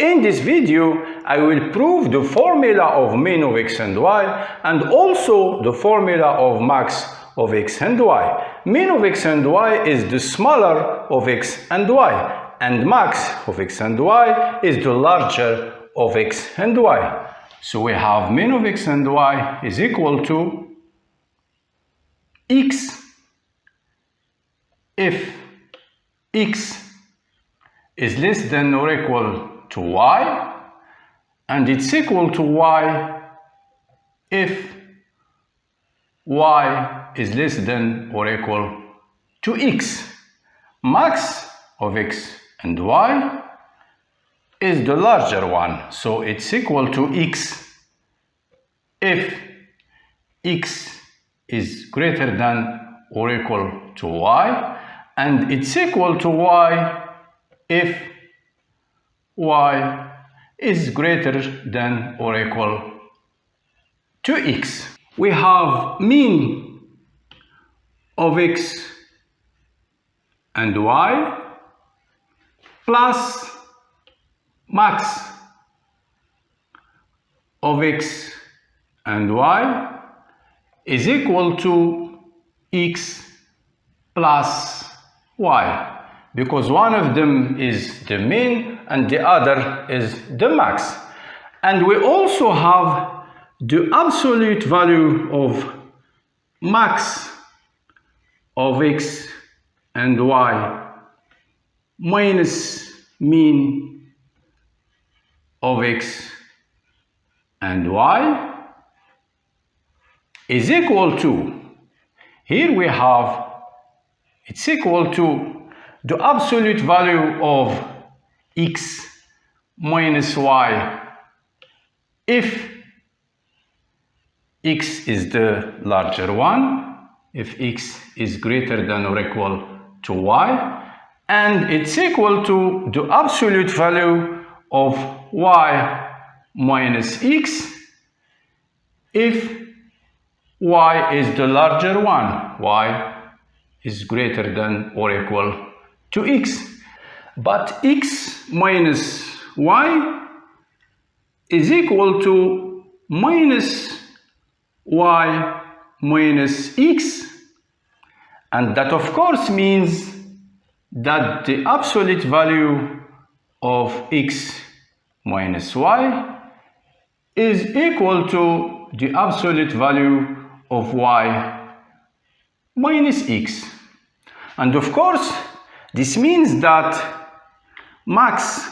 In this video, I will prove the formula of mean of x and y and also the formula of max of x and y. Mean of x and y is the smaller of x and y, and max of x and y is the larger of x and y. So we have mean of x and y is equal to x if x is less than or equal to y, and it's equal to y if y is less than or equal to x. Max of x and y is the larger one, so it's equal to x if x is greater than or equal to y, and it's equal to y if y is greater than or equal to x. We have mean of x and y plus max of x and y is equal to x plus y, because one of them is the mean and the other is the max. And we also have the absolute value of max of x and y minus mean of x and y is equal to, here we have, it's equal to the absolute value of x minus y if x is the larger one, if x is greater than or equal to y, and it's equal to the absolute value of y minus x if y is the larger one, y is greater than or equal to x. But x minus y is equal to minus y minus x, and that of course means that the absolute value of x minus y is equal to the absolute value of y minus x. And of course, this means that max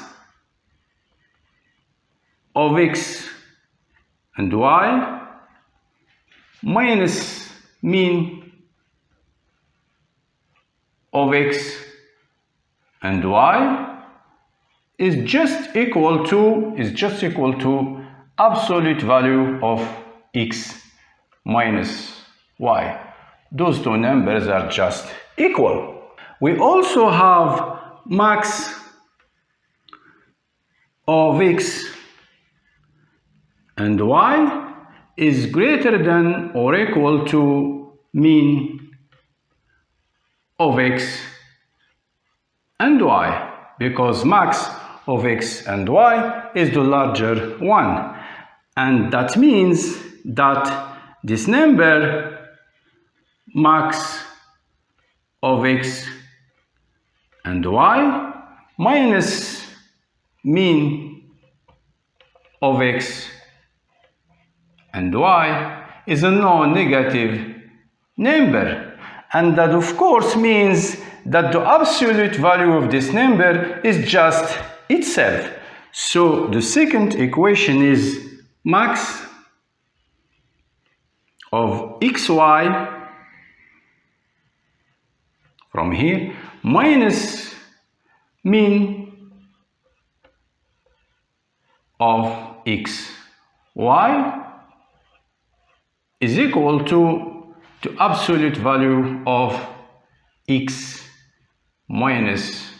of x and y minus mean of x and y is just equal to absolute value of x minus y. Those two numbers are just equal. We also have max of x and y is greater than or equal to mean of x and y, because max of x and y is the larger one, and that means that this number max of x and y minus mean of x and y is a non-negative number, and that of course means that the absolute value of this number is just itself. So the second equation is max of xy from here minus mean of xy is equal to the absolute value of x minus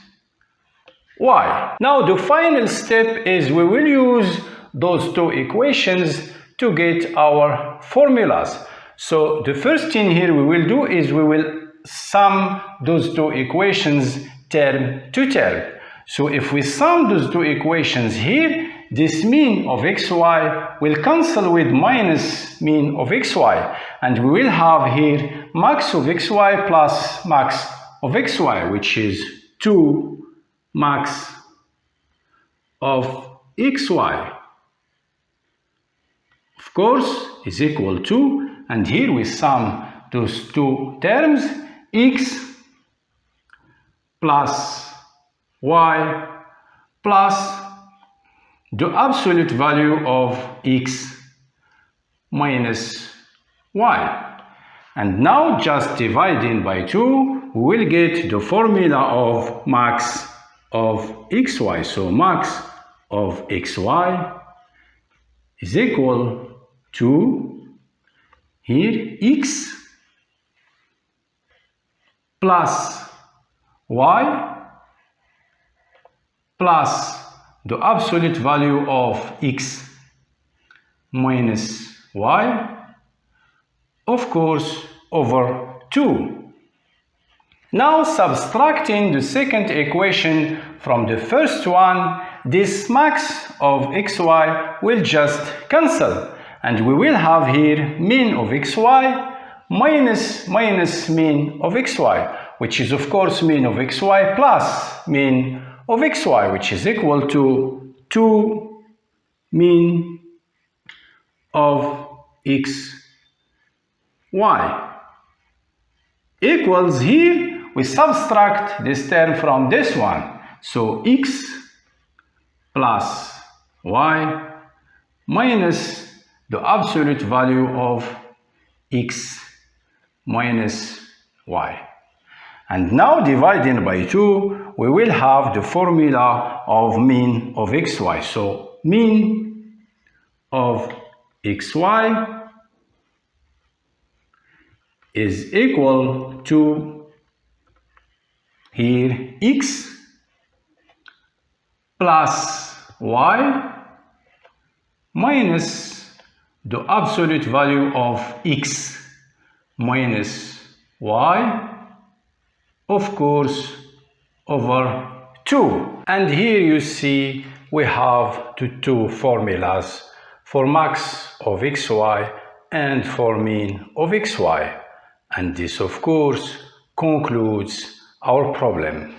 y. Now the final step is we will use those two equations to get our formulas. So the first thing here we will do is we will sum those two equations term to term. So if we sum those two equations here, this mean of xy will cancel with minus mean of xy, and we will have here max of xy plus max of xy, which is 2 max of xy, of course, is equal to, and here we sum those two terms, x plus y plus the absolute value of x minus y. And now just dividing by 2, we will get the formula of max of xy. So max of xy is equal to here x plus y plus the absolute value of x minus y, of course, over 2. Now subtracting the second equation from the first one, this max of xy will just cancel, and we will have here mean of xy minus mean of xy, which is of course mean of xy plus mean of xy, which is equal to 2 mean of xy equals, here we subtract this term from this one, so x plus y minus the absolute value of x minus y. And now dividing by 2, we will have the formula of mean of xy. So mean of xy is equal to here x plus y minus the absolute value of x minus y, of course, over 2. And here you see we have the two formulas for max of xy and for mean of xy. And this, of course, concludes our problem.